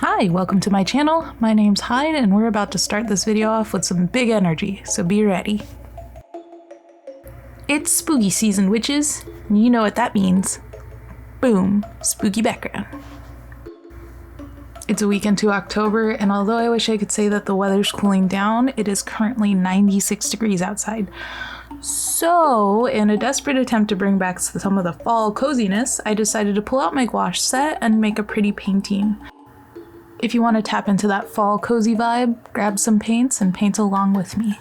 Hi, welcome to my channel. My name's Hyde and we're about to start this video off with some big energy, so be ready. It's spooky season, witches. You know what that means. Boom, spooky background. It's a week into October, and although I wish I could say that the weather's cooling down, it is currently 96 degrees outside. So, in a desperate attempt to bring back some of the fall coziness, I decided to pull out my gouache set and make a pretty painting. If you want to tap into that fall cozy vibe, grab some paints and paint along with me.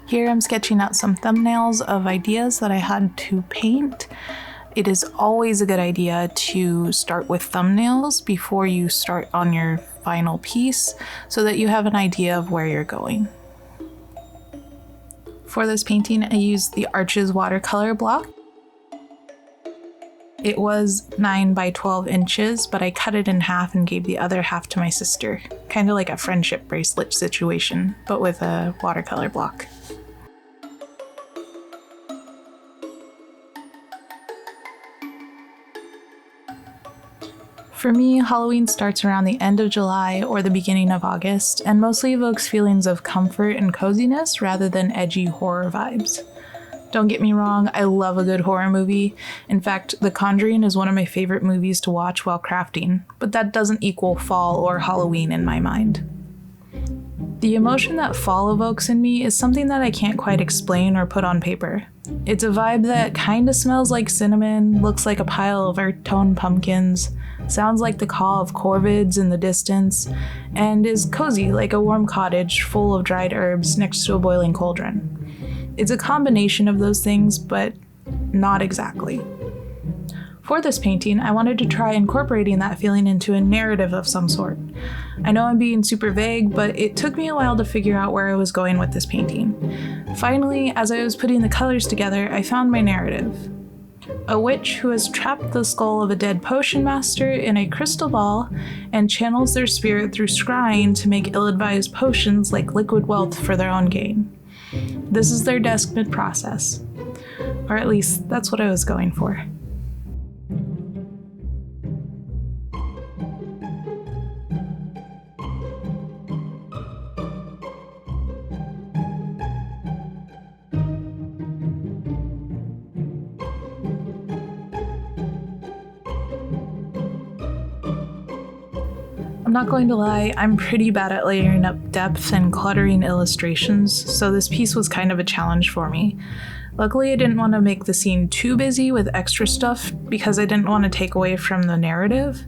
Here I'm sketching out some thumbnails of ideas that I had to paint. It is always a good idea to start with thumbnails before you start on your final piece so that you have an idea of where you're going. For this painting, I used the Arches watercolor block. It was 9 by 12 inches, but I cut it in half and gave the other half to my sister. Kind of like a friendship bracelet situation, but with a watercolor block. For me, Halloween starts around the end of July or the beginning of August, and mostly evokes feelings of comfort and coziness rather than edgy horror vibes. Don't get me wrong, I love a good horror movie. In fact, The Conjuring is one of my favorite movies to watch while crafting, but that doesn't equal fall or Halloween in my mind. The emotion that fall evokes in me is something that I can't quite explain or put on paper. It's a vibe that kinda smells like cinnamon, looks like a pile of earth-tone pumpkins, sounds like the call of corvids in the distance, and is cozy like a warm cottage full of dried herbs next to a boiling cauldron. It's a combination of those things, but not exactly. For this painting, I wanted to try incorporating that feeling into a narrative of some sort. I know I'm being super vague, but it took me a while to figure out where I was going with this painting. Finally, as I was putting the colors together, I found my narrative. A witch who has trapped the skull of a dead potion master in a crystal ball and channels their spirit through scrying to make ill-advised potions like liquid wealth for their own gain. This is their desk mid-process. Or at least, that's what I was going for. I'm not going to lie, I'm pretty bad at layering up depth and cluttering illustrations, so this piece was kind of a challenge for me. Luckily, I didn't want to make the scene too busy with extra stuff because I didn't want to take away from the narrative.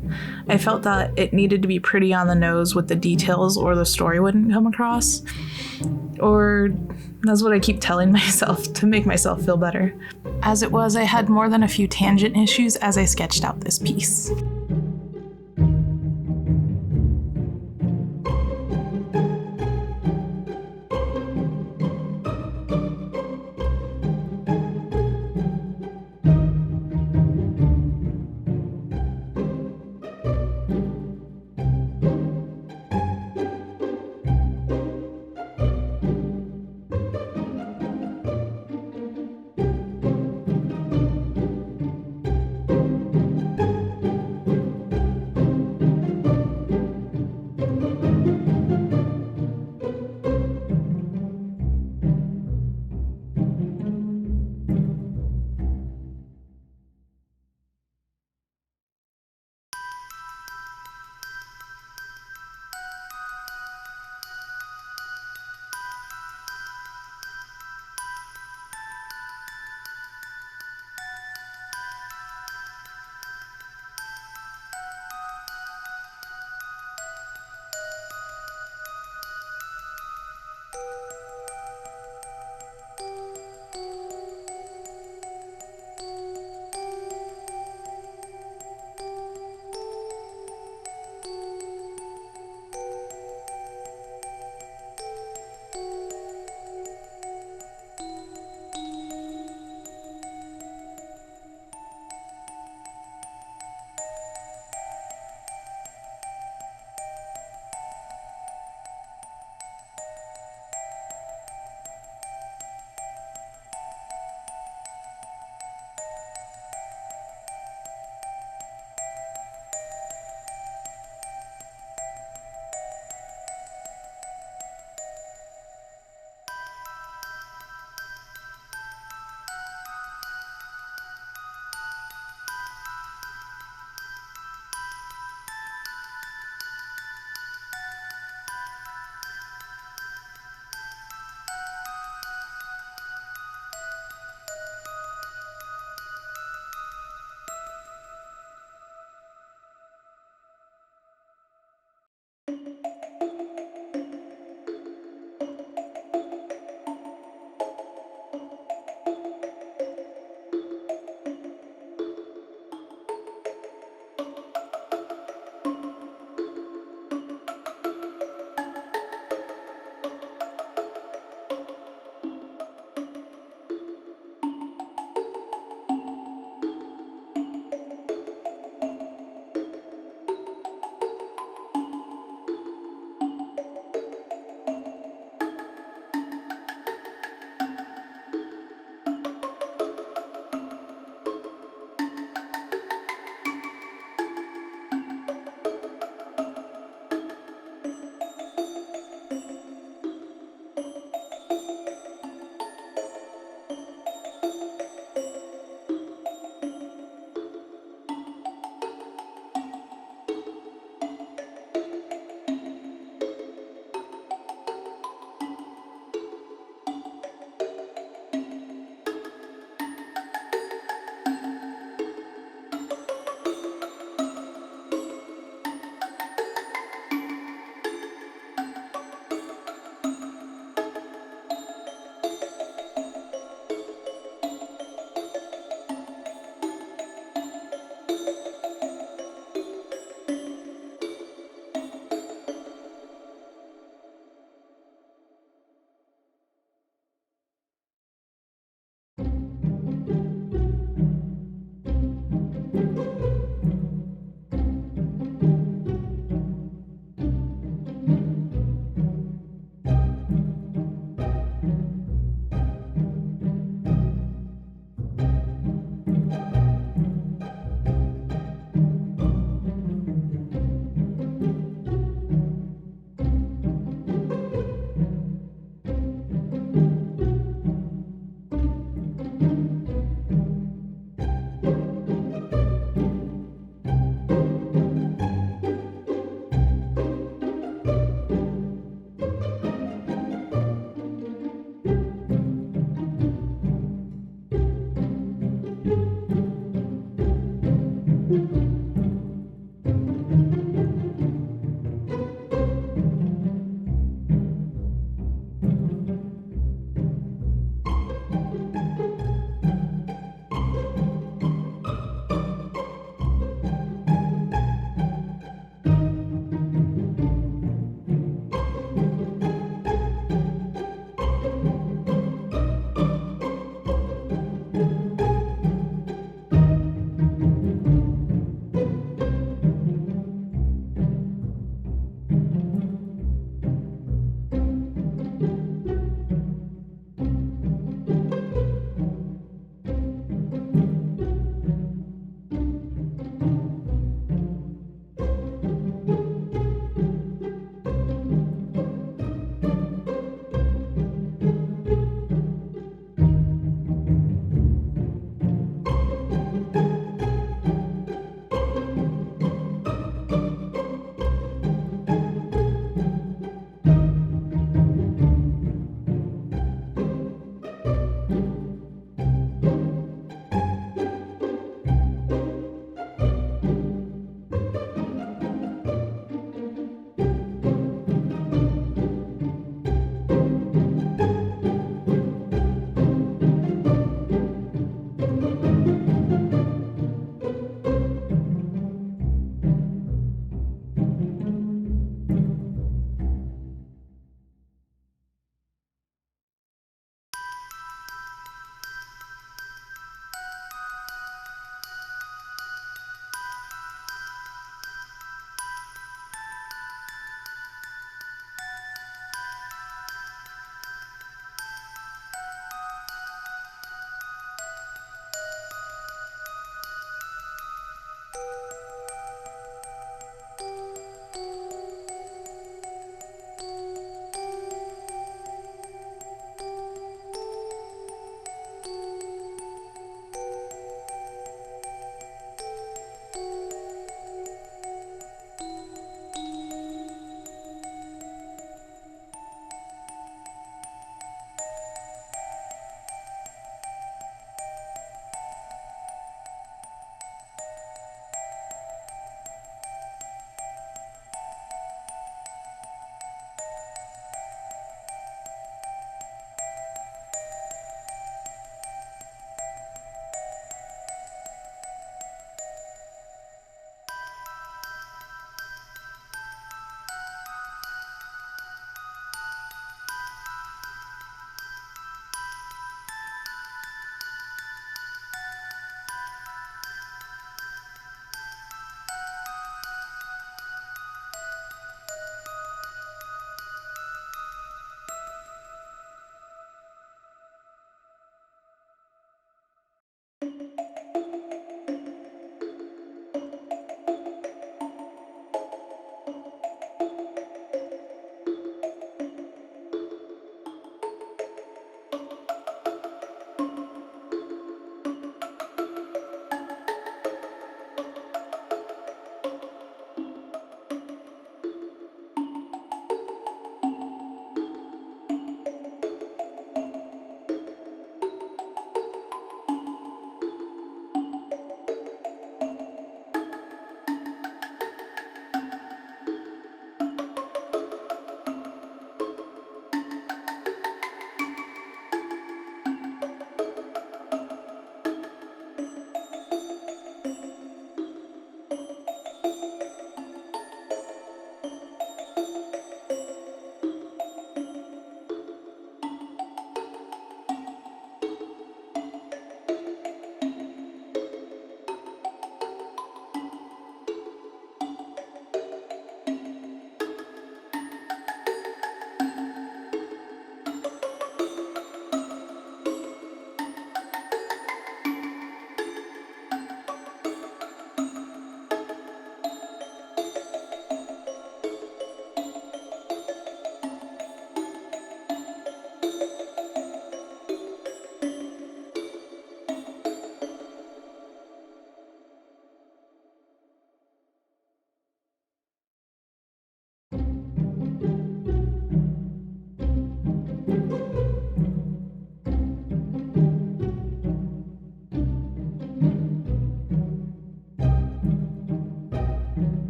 I felt that it needed to be pretty on the nose with the details or the story wouldn't come across. Or that's what I keep telling myself to make myself feel better. As it was, I had more than a few tangent issues as I sketched out this piece.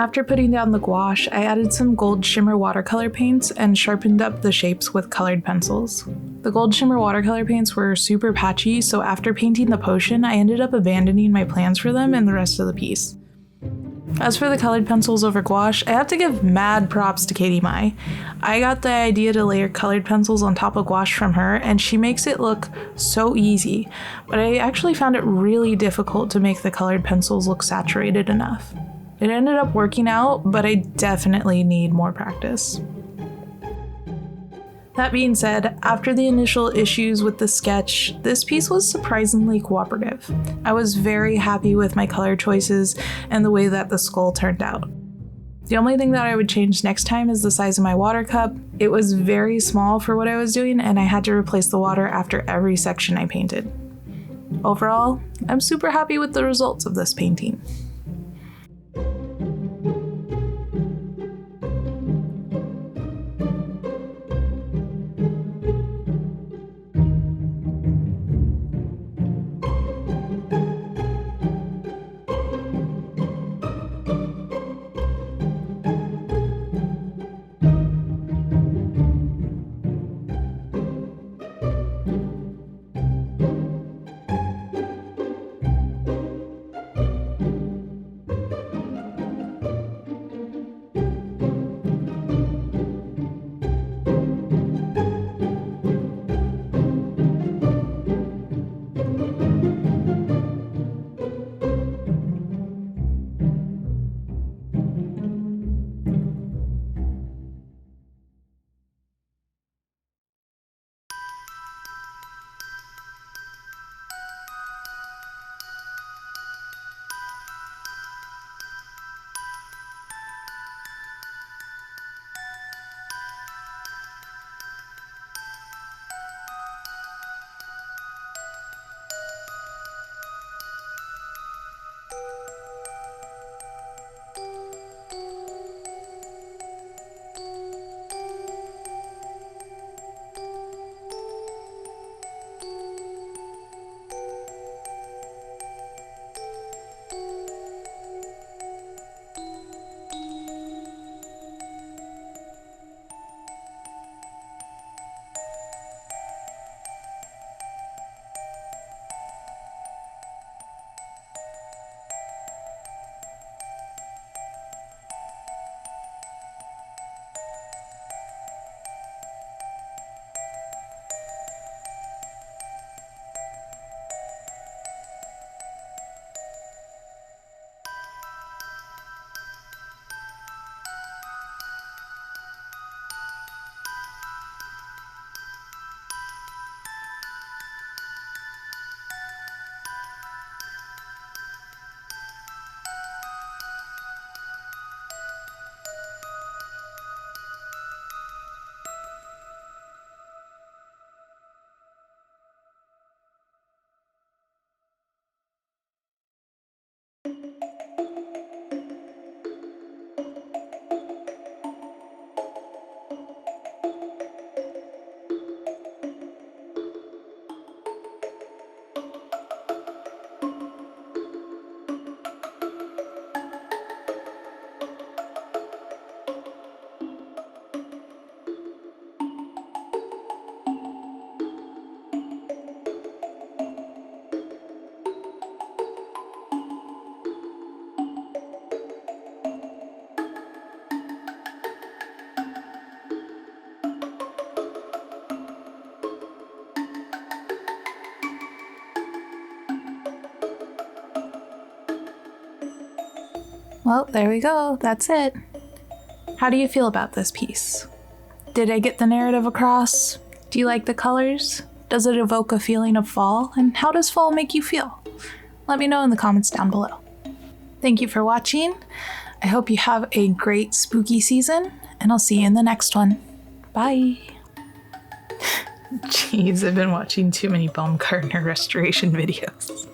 After putting down the gouache, I added some gold shimmer watercolor paints and sharpened up the shapes with colored pencils. The gold shimmer watercolor paints were super patchy, so after painting the potion, I ended up abandoning my plans for them and the rest of the piece. As for the colored pencils over gouache, I have to give mad props to Katie Mai. I got the idea to layer colored pencils on top of gouache from her, and she makes it look so easy, but I actually found it really difficult to make the colored pencils look saturated enough. It ended up working out, but I definitely need more practice. That being said, after the initial issues with the sketch, this piece was surprisingly cooperative. I was very happy with my color choices and the way that the skull turned out. The only thing that I would change next time is the size of my water cup. It was very small for what I was doing, and I had to replace the water after every section I painted. Overall, I'm super happy with the results of this painting. Well, there we go. That's it. How do you feel about this piece? Did I get the narrative across? Do you like the colors? Does it evoke a feeling of fall? And how does fall make you feel? Let me know in the comments down below. Thank you for watching. I hope you have a great spooky season, and I'll see you in the next one. Bye. Jeez, I've been watching too many Baumgartner restoration videos.